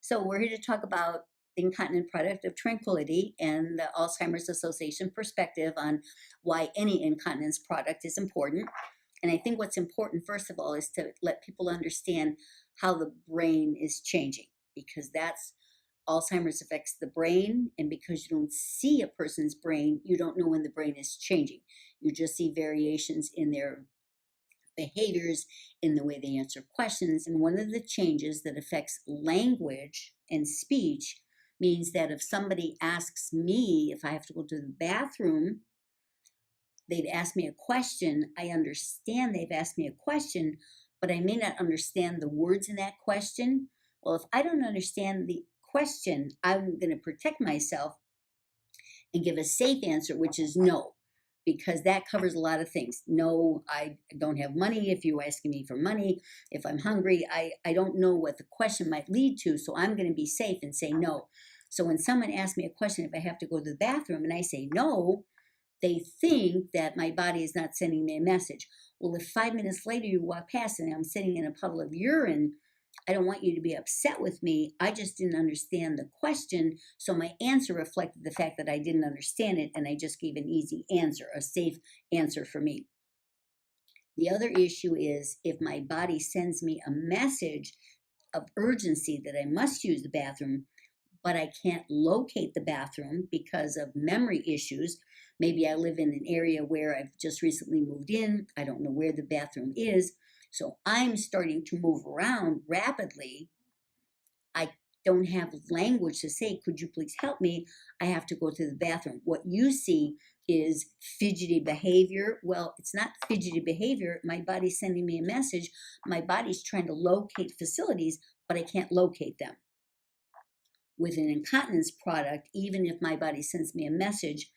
So we're here to talk about the incontinent product of Tranquility and the Alzheimer's Association perspective on why any incontinence product is important. And I think what's important, first of all, is to let people understand how the brain is changing, because that's Alzheimer's affects the brain, and because you don't see a person's brain, you don't know when the brain is changing. You just see variations in their behaviors, in the way they answer questions. And one of the changes that affects language and speech means that if somebody asks me if I have to go to the bathroom, they'd ask me a question. I understand they've asked me a question, but I may not understand the words in that question. Well, if I don't understand the question, I'm going to protect myself and give a safe answer, which is no, because that covers a lot of things. No, I don't have money if you're asking me for money. If I'm hungry, I don't know what the question might lead to, so I'm going to be safe and say no. So when someone asks me a question, if I have to go to the bathroom and I say no, they think that my body is not sending me a message. Well, if 5 minutes later you walk past and I'm sitting in a puddle of urine, I don't want you to be upset with me. I just didn't understand the question, so my answer reflected the fact that I didn't understand it, and I just gave an easy answer, a safe answer for me. The other issue is if my body sends me a message of urgency that I must use the bathroom, but I can't locate the bathroom because of memory issues. Maybe I live in an area where I've just recently moved in. I don't know where the bathroom is. So I'm starting to move around rapidly. I don't have language to say, could you please help me? I have to go to the bathroom. What you see is fidgety behavior. Well, it's not fidgety behavior. My body's sending me a message. My body's trying to locate facilities, but I can't locate them. With an incontinence product, even if my body sends me a message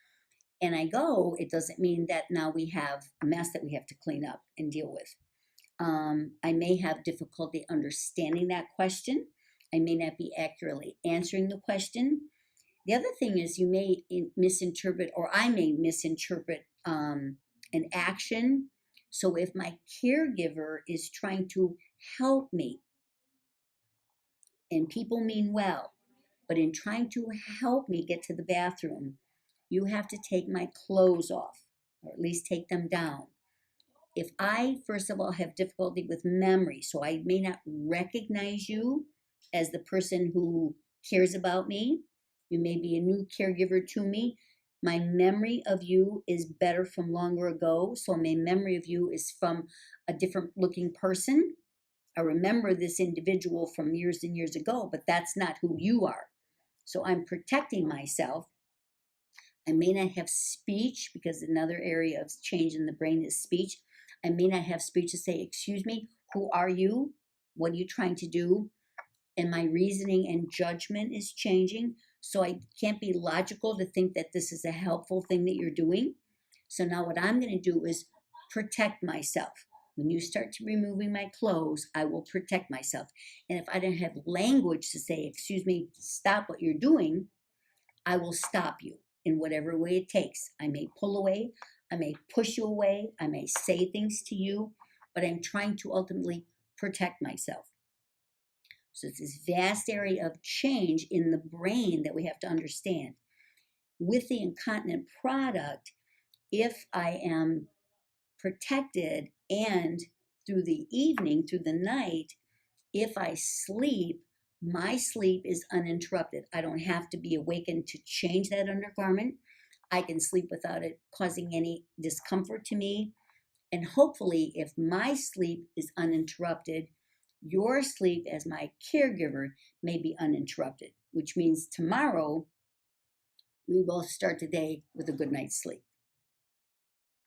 and I go, it doesn't mean that now we have a mess that we have to clean up and deal with. I may have difficulty understanding that question. I may not be accurately answering the question. The other thing is you may misinterpret, or I may misinterpret an action. So if my caregiver is trying to help me, and people mean well, but in trying to help me get to the bathroom, you have to take my clothes off, or at least take them down. If I, first of all, have difficulty with memory, so I may not recognize you as the person who cares about me, you may be a new caregiver to me, my memory of you is better from longer ago, so my memory of you is from a different looking person. I remember this individual from years and years ago, but that's not who you are. So I'm protecting myself. I may not have speech, because another area of change in the brain is speech. I may not have speech to say, excuse me, who are you? What are you trying to do? And my reasoning and judgment is changing. So I can't be logical to think that this is a helpful thing that you're doing. So now what I'm going to do is protect myself. When you start to removing my clothes, I will protect myself. And if I don't have language to say, excuse me, stop what you're doing, I will stop you in whatever way it takes. I may pull away, I may push you away, I may say things to you, but I'm trying to ultimately protect myself. So it's this vast area of change in the brain that we have to understand. With the incontinent product, if I am protected and through the evening, through the night, if I sleep, my sleep is uninterrupted. I don't have to be awakened to change that undergarment. I can sleep without it causing any discomfort to me. And hopefully, if my sleep is uninterrupted, your sleep as my caregiver may be uninterrupted, which means tomorrow we will start the day with a good night's sleep.